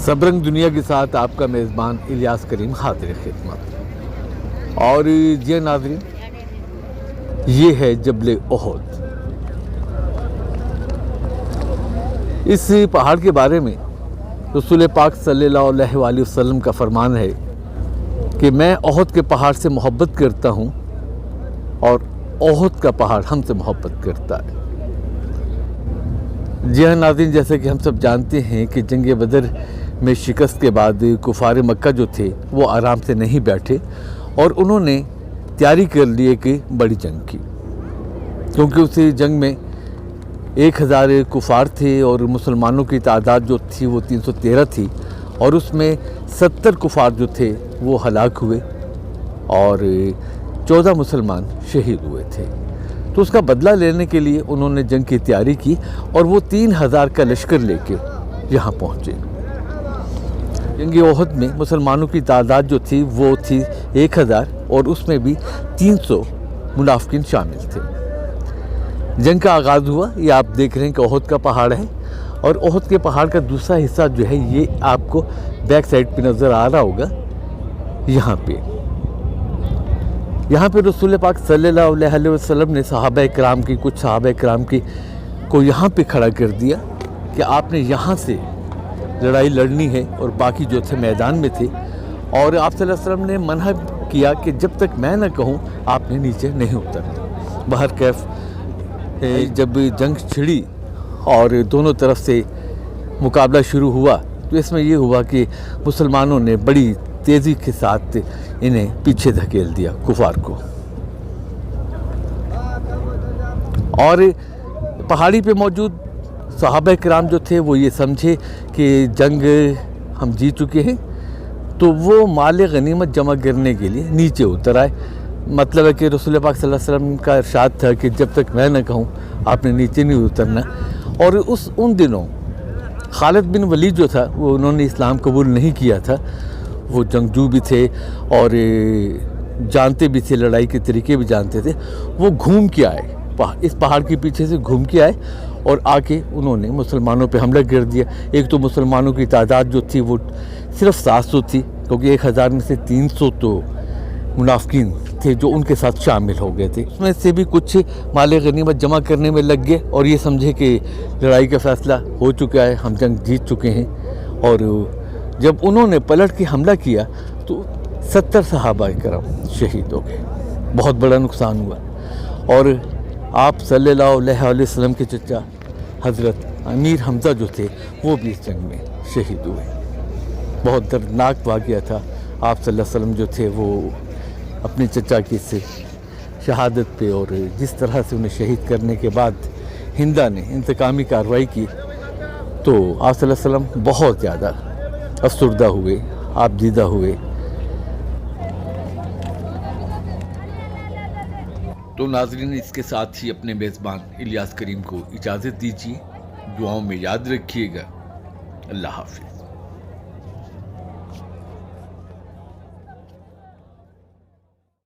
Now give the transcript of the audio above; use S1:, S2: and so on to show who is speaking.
S1: सबरंग दुनिया के साथ आपका मेज़बान इलियास करीम हाज़िर खिदमत। और जी नाज़रीन, ये है जबल ओहद। इस पहाड़ के बारे में रसूल पाक सल्लल्लाहु अलैहि वसल्लम का फरमान है कि मैं ओहद के पहाड़ से मोहब्बत करता हूँ और ओहद का पहाड़ हमसे मोहब्बत करता है। जी हाँ नाज़रीन, जैसे कि हम सब जानते हैं कि जंग बदर में शिकस्त के बाद कुफार मक्का जो थे वो आराम से नहीं बैठे और उन्होंने तैयारी कर ली एक बड़ी जंग की, क्योंकि उस जंग में 1000 कुफार थे और मुसलमानों की तादाद जो थी वो 313 थी और उसमें 70 कुफार जो थे वो हलाक हुए और 14 मुसलमान शहीद हुए थे। तो उसका बदला लेने के लिए उन्होंने जंग की तैयारी की और वो 3000 का लश्कर लेके यहाँ पहुँचे। जंग ओहद में मुसलमानों की तादाद जो थी वो थी 1000 और उसमें भी 300 मुनाफिकीन शामिल थे। जंग का आगाज़ हुआ। ये आप देख रहे हैं कि ओहद का पहाड़ है और ओहद के पहाड़ का दूसरा हिस्सा जो है ये आपको बैक साइड पे नज़र आ रहा होगा। यहाँ पे रसूल पाक सल्लल्लाहु अलैहि वसल्लम ने कुछ सहाबा किराम को यहाँ पे खड़ा कर दिया कि आपने यहाँ से लड़ाई लड़नी है और बाकी जो थे मैदान में थे। और आप सल्लल्लाहु अलैहि वसल्लम ने मना किया कि जब तक मैं ना कहूँ आपने नीचे नहीं उतरना। बहर कैफ जब जंग छिड़ी और दोनों तरफ से मुकाबला शुरू हुआ तो इसमें ये हुआ कि मुसलमानों ने बड़ी तेज़ी के साथ इन्हें पीछे धकेल दिया कुफार को। और पहाड़ी पे मौजूद सहाबा किराम जो थे वो ये समझे कि जंग हम जीत चुके हैं, तो वो माल गनीमत जमा करने के लिए नीचे उतर आए। मतलब है कि रसूल पाक सल्लल्लाहु अलैहि वसल्लम का इरशाद था कि जब तक मैं न कहूँ आपने नीचे नहीं उतरना। और उन दिनों खालिद बिन वलीद जो था वो उन्होंने इस्लाम कबूल नहीं किया था। वो जंगजू भी थे और जानते भी थे, लड़ाई के तरीके भी जानते थे। वो घूम के आए, इस पहाड़ के पीछे से घूम के आए और आके उन्होंने मुसलमानों पे हमला कर दिया। एक तो मुसलमानों की तादाद जो थी वो सिर्फ 700 थी, क्योंकि 1000 में से 300 तो मुनाफिकीन थे जो उनके साथ शामिल हो गए थे। उसमें से भी कुछ माल गनीमत जमा करने में लग गए और ये समझे कि लड़ाई का फ़ैसला हो चुका है, हम जंग जीत चुके हैं। और जब उन्होंने पलट के हमला किया तो 70 सहाबा किराम शहीद हो गए। बहुत बड़ा नुकसान हुआ। और आप सल्लल्लाहु अलैहि वसल्लम के चचा हज़रत अमीर हमज़ा जो थे वो भी इस जंग में शहीद हुए। बहुत दर्दनाक वाक़या था। आप सल्लल्लाहु अलैहि वसल्लम जो थे वो अपने चचा की से शहादत पे और जिस तरह से उन्हें शहीद करने के बाद हिंदा ने इंतकामी कार्रवाई की तो आप सल्लल्लाहु अलैहि वसल्लम बहुत ज़्यादा अफसरदा हुए, आप दीदा हुए। तो नाज़रीन, इसके साथ ही अपने मेज़बान इलियास करीम को इजाज़त दीजिए। दुआओं में याद रखिएगा। अल्लाह हाफ़िज़।